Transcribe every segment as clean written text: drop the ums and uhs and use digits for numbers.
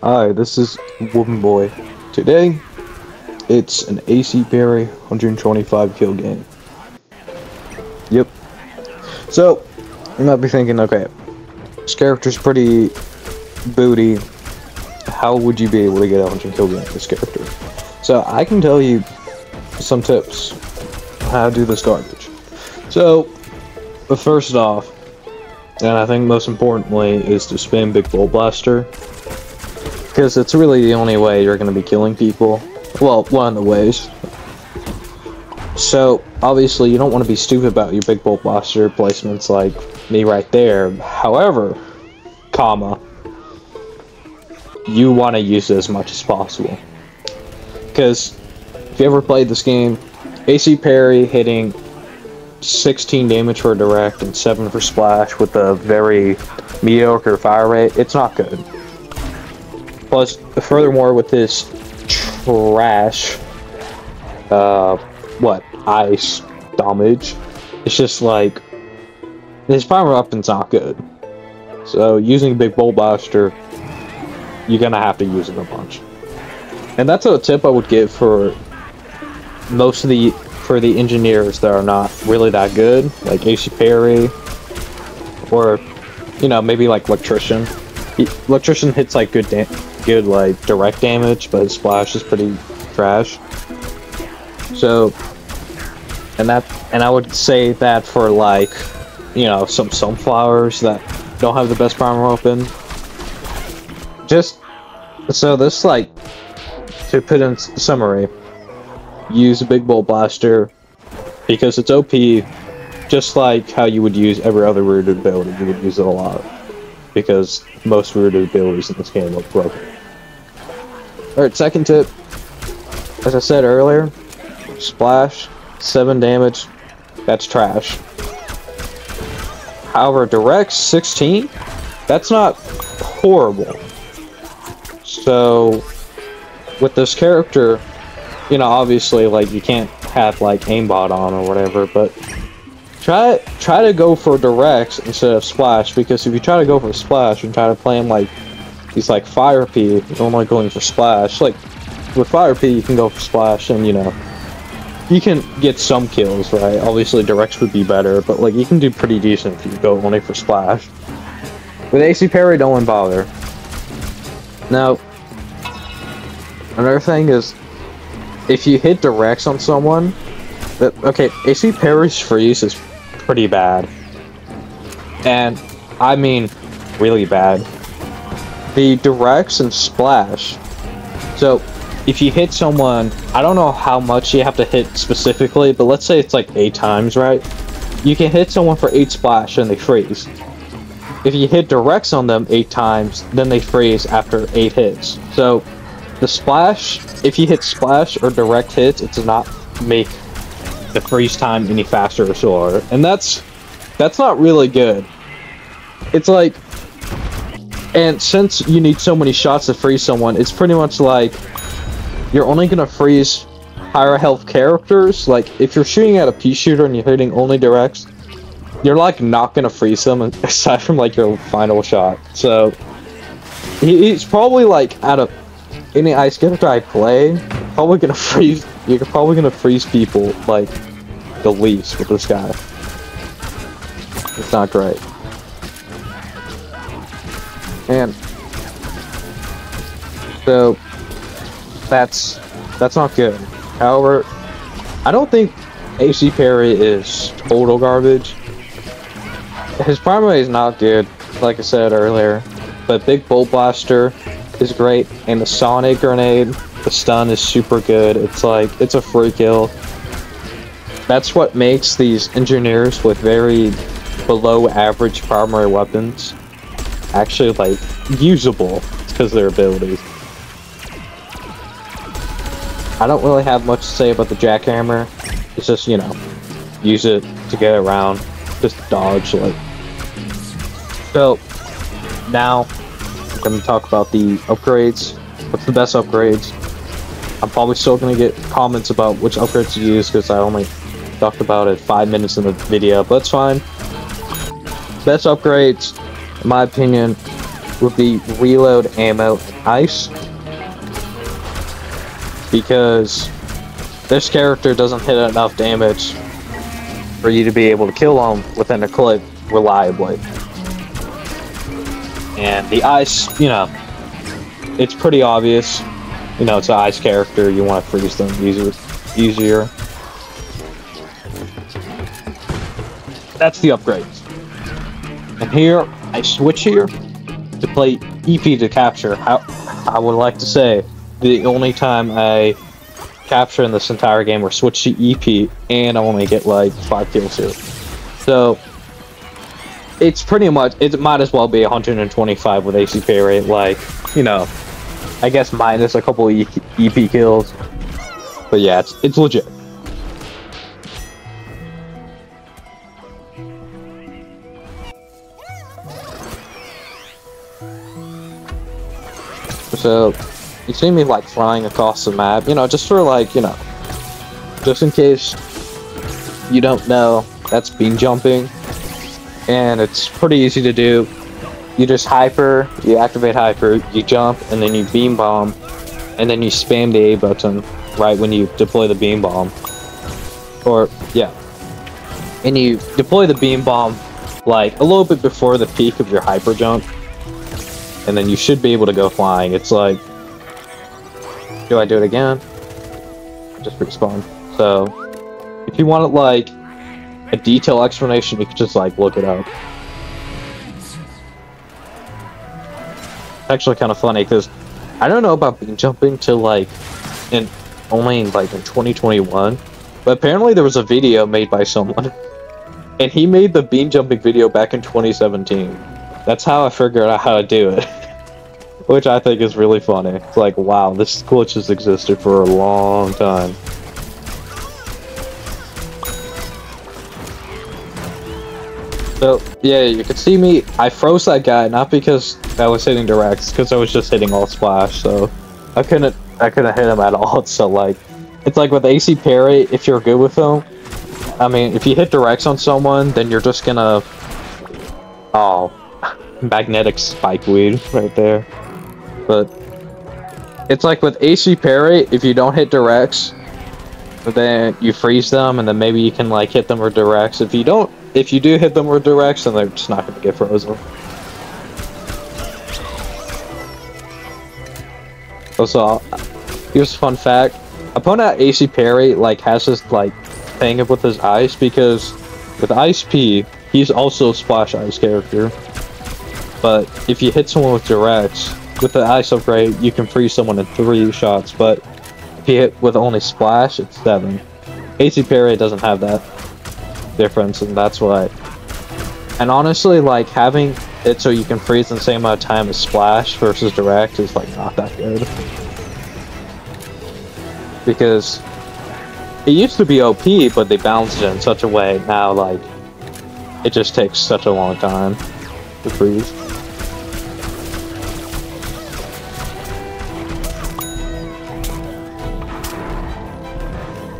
Hi, this is whippingboy. Today, it's an AC parry 125 kill game. Yep. So, you might be thinking, okay, this character's pretty booty. How would you be able to get a 100 kill game with this character? So, I can tell you some tips on how to do this garbage. So, but first off, and I think most importantly, is to spam Big Bolt Blaster. Because it's really the only way you're going to be killing people. Well, one of the ways. So, obviously, you don't want to be stupid about your Big Bolt Blaster placements like me right there. However, you want to use it as much as possible. Because, if you ever played this game, AC parry hitting 16 damage for direct and 7 for splash with a very mediocre fire rate, it's not good. Plus, furthermore, with this trash, ice damage, it's just like, his power weapon's not good. So, using Big Bolt Blaster, you're gonna have to use it a bunch. And that's a tip I would give for most of the engineers that are not really that good, like AC parry, or, you know, maybe like electrician. Electrician hits like good like direct damage, but his splash is pretty trash. So, and I would say that for like, you know, some sunflowers that don't have the best primer open. Just so this, like, to put in summary, use a Big Bolt Blaster because it's OP, just like how you would use every other rooted ability. You would use it a lot because most rooted abilities in this game look broken. Alright, second tip, as I said earlier, splash, 7 damage, that's trash. However, direct 16, that's not horrible. So, with this character, you know, obviously, like, you can't have, like, aimbot on or whatever, but try to go for directs instead of splash, because if you try to go for splash and try to play him like he's like Fire P, you're only going for splash. Like, with Fire P, you can go for splash and, you know, you can get some kills, right? Obviously, directs would be better, but, like, you can do pretty decent if you go only for splash. With AC parry, don't even bother. Now, another thing is, if you hit directs on someone, okay, AC parry's freeze is pretty bad. And, I mean, really bad. The directs and splash. So, if you hit someone, I don't know how much you have to hit specifically, but let's say it's like 8 times, right? You can hit someone for 8 splash and they freeze. If you hit directs on them 8 times, then they freeze after 8 hits. So, the splash, if you hit splash or direct hits, it does not make the freeze time any faster or slower. And that's not really good. It's like, and since you need so many shots to freeze someone, it's pretty much like you're only gonna freeze higher health characters. Like, if you're shooting at a pea shooter and you're hitting only directs, you're like not gonna freeze them aside from like your final shot. So he's probably like, out of any ice character I play, probably gonna freeze. You're probably gonna freeze people like the least with this guy. It's not great. And so that's not good. However, I don't think AC parry is total garbage. His primary is not good, like I said earlier, but Big Bolt Blaster is great, and the Sonic Grenade, the stun is super good. It's like, it's a free kill. That's what makes these engineers with very below average primary weapons actually, like, usable. It's because of their abilities. I don't really have much to say about the jackhammer. It's just, you know, use it to get around, just dodge, like. So, now, I'm going to talk about the upgrades. What's the best upgrades? I'm probably still going to get comments about which upgrades to use, because I only talked about it 5 minutes in the video, but it's fine. Best upgrades, in my opinion, would be reload ammo and ice. Because this character doesn't hit enough damage for you to be able to kill him within a clip reliably. And the ice, you know, it's pretty obvious. You know, it's an ice character, you want to freeze them easier. That's the upgrades. And here, I switch here to play EP to capture. I would like to say, the only time I capture in this entire game or switch to EP, and I only get like 5 kills here. So, it's pretty much, it might as well be 125 with AC pay rate, like, you know, I guess minus a couple EP kills. But yeah, it's legit. So, you see me like flying across the map, you know, just for like, you know, just in case you don't know, that's beam jumping. And it's pretty easy to do. You just hyper, you activate hyper, you jump, and then you beam bomb, and then you spam the A button right when you deploy the beam bomb. Or, yeah. And you deploy the beam bomb like a little bit before the peak of your hyper jump. And then you should be able to go flying. It's like, do I do it again? Just respawn. So, if you want like a detailed explanation, you can just like look it up. Actually kind of funny because I don't know about beam jumping till like only in 2021, but apparently there was a video made by someone and he made the beam jumping video back in 2017. That's how I figured out how to do it. Which I think is really funny. It's like, wow, this glitch has existed for a long time. So, yeah, you can see me, I froze that guy, not because I was hitting directs, because I was just hitting all splash, so I couldn't hit him at all. So like, it's like with AC parry, if you're good with him, I mean, if you hit directs on someone, then you're just gonna, oh, magnetic spike weed right there. But it's like with AC parry, if you don't hit directs, then you freeze them, and then maybe you can like hit them with directs. If you do hit them with directs, then they're just not gonna get frozen. Also, here's a fun fact: opponent AC parry like has this like thing with his ice, because with Ice P, he's also a splash ice character. But if you hit someone with directs, with the ice upgrade, you can freeze someone in 3 shots, but if you hit with only splash, it's 7. AC parry doesn't have that difference, and that's why. And honestly, like, having it so you can freeze in the same amount of time as splash versus direct is, like, not that good. Because it used to be OP, but they balanced it in such a way, now, like, it just takes such a long time to freeze.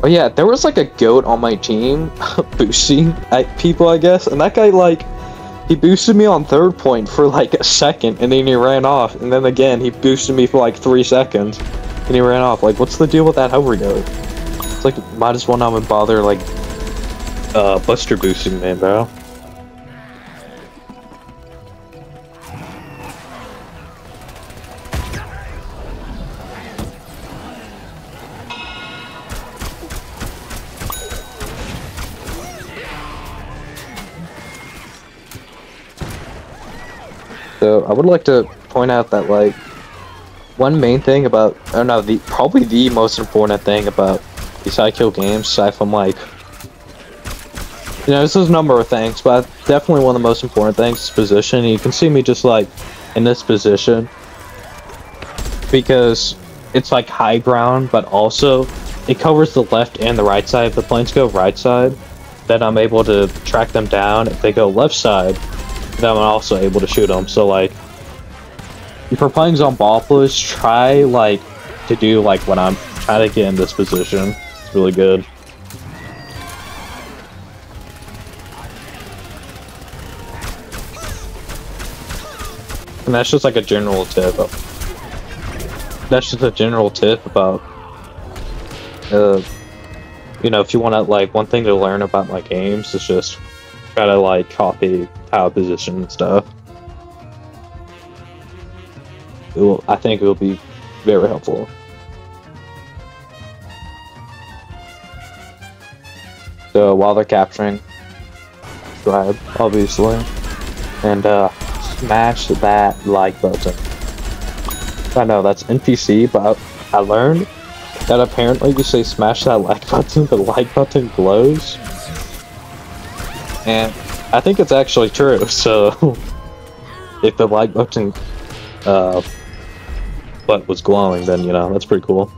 Oh yeah, there was like a goat on my team boosting at people, I guess, and that guy like, he boosted me on 3rd point for like a second, and then he ran off, and then again, he boosted me for like 3 seconds, and he ran off. Like, what's the deal with that hover goat? It's like, might as well not even bother like, buster boosting me, bro. So, I would like to point out that, like, one main thing about, oh no, probably the most important thing about these high kill games, aside from, like, you know, this is a number of things, but definitely one of the most important things is position. You can see me just, like, in this position, because it's, like, high ground, but also, it covers the left and the right side. If the planes go right side, then I'm able to track them down. If they go left side, then I'm also able to shoot them. So like, if you're playing Zombopolis, try like to do like when I'm trying to get in this position. It's really good. And that's just like a general tip. That's just a general tip about, you know, if you want to, like, one thing to learn about, like, games is just try to, like, copy tower position and stuff. I think it will be very helpful. So while they're capturing, subscribe, obviously, and smash that like button. I know that's NPC, but I learned that apparently you say smash that like button, the like button glows, and I think it's actually true. So if the like button but was glowing, then you know that's pretty cool.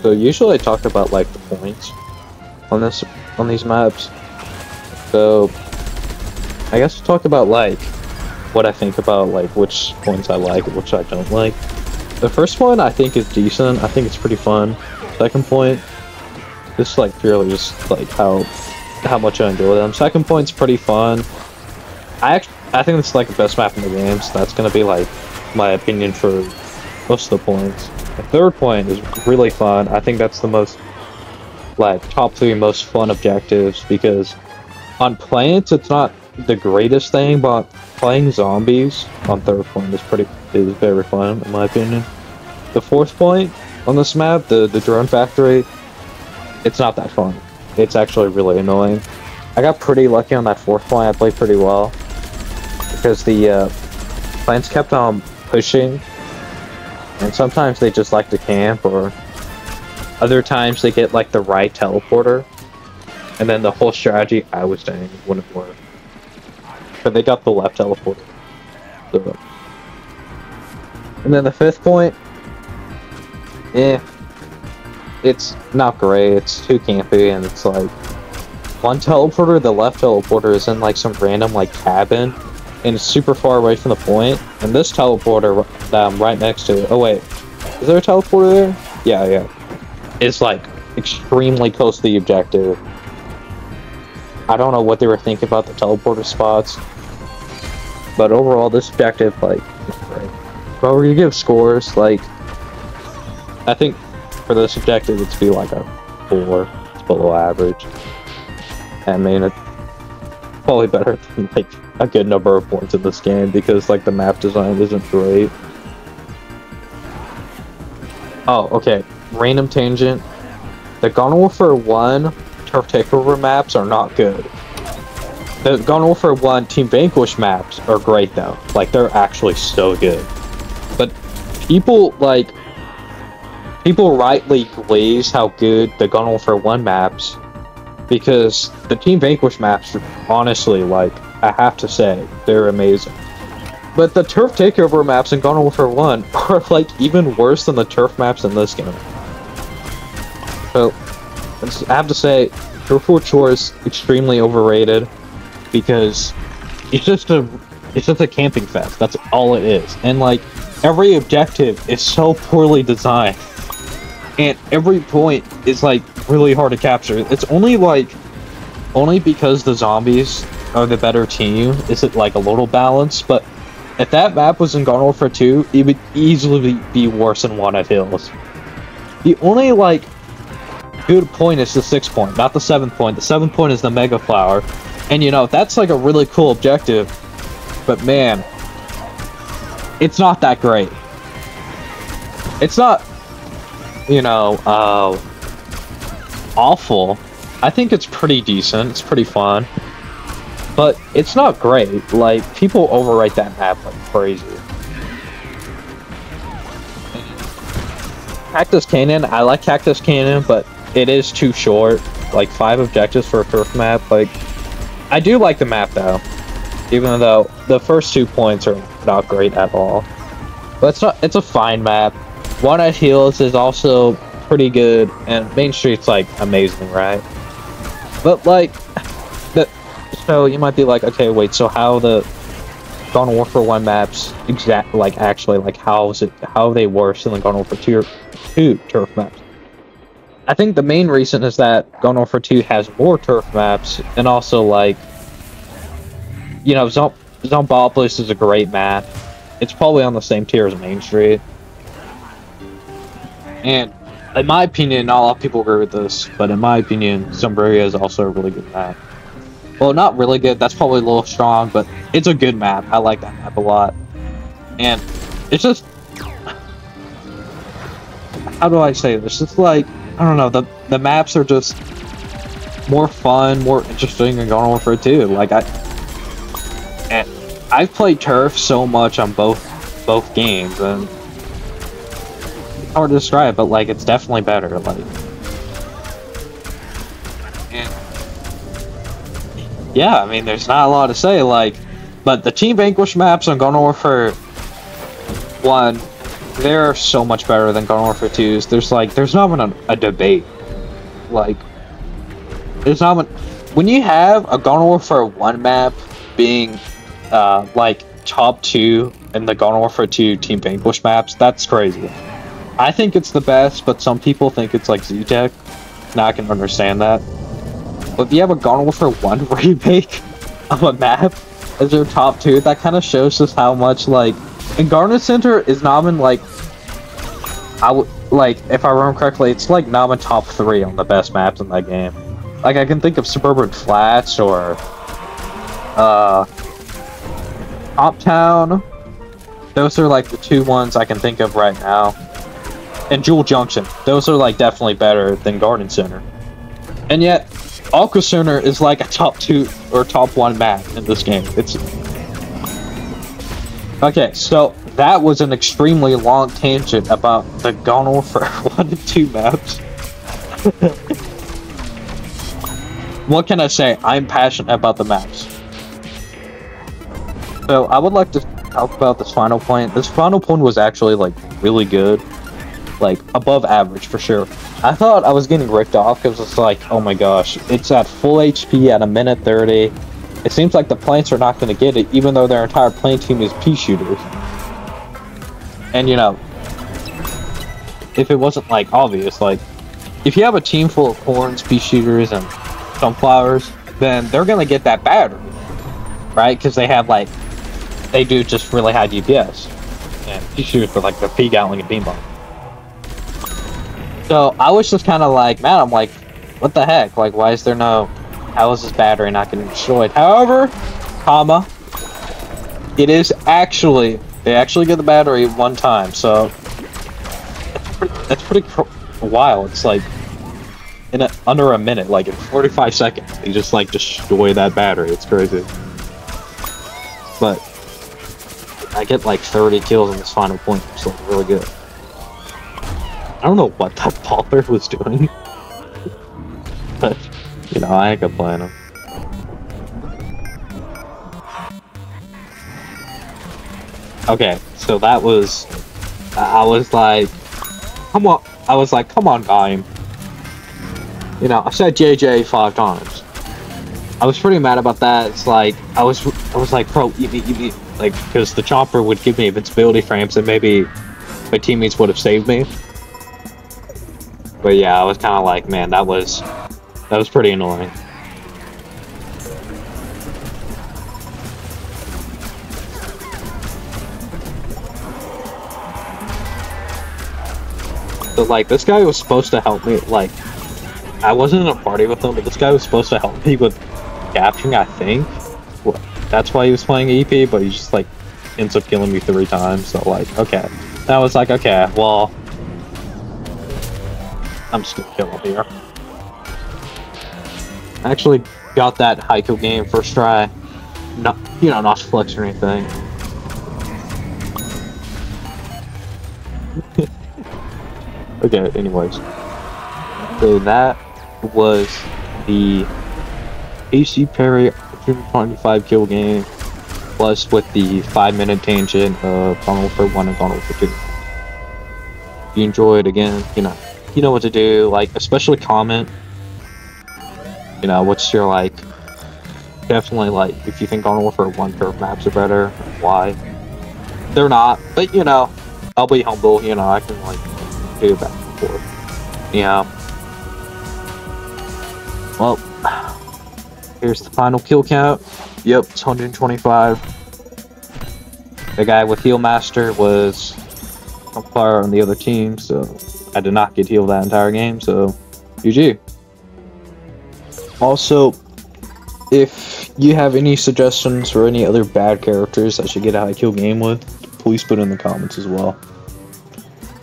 So usually I talk about like the points on these maps. So I guess we'll talk about like what I think about like which points I like and which I don't like. The first one I think is decent. I think it's pretty fun. Second point, just like purely just like how much I enjoy them. Second point's pretty fun. I think it's like the best map in the game, so that's gonna be like my opinion for most of the points. The third point is really fun. I think that's the most like top 3 most fun objectives, because on plants it's not the greatest thing, but playing zombies on third point is very fun in my opinion. The fourth point on this map, the drone factory, it's not that fun. It's actually really annoying. I got pretty lucky on that fourth point. I played pretty well because the plants kept on pushing, and sometimes they just like to camp, or other times they get like the right teleporter, and then the whole strategy I was saying wouldn't work. But they got the left teleporter. So. And then the fifth point, it's not great. It's too campy, and it's like one teleporter, the left teleporter, is in like some random like cabin, and it's super far away from the point. And this teleporter that I'm right next to, oh wait, is there a teleporter there? Yeah. It's like extremely close to the objective. I don't know what they were thinking about the teleporter spots, but overall this objective, like, is great. But we're gonna give scores, like, I think for this objective it's be like a 4. It's below average. I mean, it's probably better than like a good number of points in this game, because like the map design isn't great. Oh, okay. Random tangent. The Garden Warfare 1 Turf Takeover maps are not good. The Garden Warfare 1 Team Vanquish maps are great though. Like, they're actually so good. But people rightly glaze how good the Garden Warfare 1 maps, because the Team Vanquish maps are honestly, like, I have to say, they're amazing. But the Turf Takeover maps in Garden Warfare 1 are like even worse than the turf maps in this game. So I have to say, Turf War Chore is extremely overrated, because it's just a camping fest. That's all it is. And like every objective is so poorly designed, and every point is like really hard to capture. It's only because the zombies are the better team is it like a little balanced. But if that map was in Garden Warfare 2, it would easily be worse than Wanted Hills. The only like good point is the 6th point, not the 7th point. The 7th point is the Mega Flower, and you know that's like a really cool objective. But man, it's not that great. It's not, you know, awful. I think it's pretty decent. It's pretty fun. But it's not great. Like, people overrate that map like crazy. Cactus Canyon, I like Cactus Canyon, but it is too short. Like, 5 objectives for a turf map. Like, I do like the map though, even though the first 2 points are not great at all. But it's a fine map. Wanted Hills is also pretty good, and Main Street's like amazing, right? But like, So you might be like, okay, wait, so how the Garden Warfare 1 maps actually, like, how are they worse than the Garden Warfare 2 turf maps? I think the main reason is that Garden Warfare 2 has more turf maps, and also, like, you know, Zombopolis is a great map. It's probably on the same tier as Main Street. And in my opinion, not a lot of people agree with this, but in my opinion, Zumbria is also a really good map. Well, not really good, that's probably a little strong, but it's a good map. I like that map a lot. And it's just... How do I say this? It's like, I don't know, the maps are just more fun, more interesting than Garden Warfare 2. Like, I've played Turf so much on both games, and it's hard to describe, but, like, it's definitely better, like... Yeah, I mean, there's not a lot to say, like, but the Team Vanquish maps on Garden Warfare 1, they're so much better than Garden Warfare 2's. There's not even a debate. Like, there's not even... When you have a Garden Warfare 1 map being, like, top 2 in the Garden Warfare 2 Team Vanquish maps, that's crazy. I think it's the best, but some people think it's like Z-Tech. Now I can understand that. But if you have a Garden Warfare 1 remake of a map as your top 2, that kind of shows us how much, like... And Garden Center is not even, like... like, if I remember correctly, it's, like, not in top 3 on the best maps in that game. Like, I can think of Suburban Flats, or... Uptown. Those are, like, the 2 ones I can think of right now. And Jewel Junction. Those are, like, definitely better than Garden Center. And yet... Aqua Center is like a top 2 or top 1 map in this game. It's... Okay, so that was an extremely long tangent about the Garden Warfare 1 and 2 maps. What can I say? I'm passionate about the maps. So, I would like to talk about this final point. This final point was actually, like, really good. Like, above average, for sure. I thought I was getting ripped off, because it's like, oh my gosh, it's at full HP at a minute 30. It seems like the plants are not going to get it, even though their entire plant team is pea shooters. And, you know, if it wasn't, like, obvious, like, if you have a team full of corns, pea shooters, and sunflowers, then they're going to get that battery, right? Because they have, like, they do just really high DPS. And pea shooters with, like, the pea gatling and beanball. So, I was just kind of like, man, I'm like, what the heck? Like, why is there no... How is this battery not getting destroyed? However, comma, it is actually... They actually get the battery one time, so... That's pretty wild. It's like... under a minute, like in 45 seconds, they just, like, destroy that battery. It's crazy. But... I get, like, 30 kills in this final point, which is, like, really good. I don't know what that baller was doing. But, you know, I ain't gonna play him. Okay, so that was... I was like... Come on... I was like, come on, game. You know, I said JJ 5 times. I was pretty mad about that. It's like... I was like, bro, eat me. Like, because the chopper would give me invincibility frames and maybe my teammates would have saved me. But yeah, I was kind of like, man, that was pretty annoying. So like, this guy was supposed to help me, like, I wasn't in a party with him, but this guy was supposed to help me with capturing, I think. Well, that's why he was playing EP, but he just, like, ends up killing me 3 times, so like, okay. And I was like, okay, well... I'm just gonna kill him here. I actually got that Haiku game first try. Not, you know, not flex or anything. Okay, anyways. So that was the AC Parry 125 kill game, plus with the 5-minute tangent of Garden Warfare 1 and Garden Warfare 2. If you enjoyed, again, you know what to do, like, especially comment, you know, what's your, like, definitely, like, if you think Garden Warfare 1 curve maps are better, why? They're not, but, you know, I'll be humble, you know, I can, like, do it back and forth. Yeah. Well, here's the final kill count. Yep, it's 125. The guy with Heal Master was on fire on the other team, so I did not get healed that entire game, so GG. Also, if you have any suggestions for any other bad characters I should get a high kill game with, please put in the comments as well.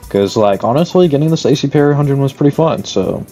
Because, like, honestly, getting this AC Parry 100 was pretty fun, so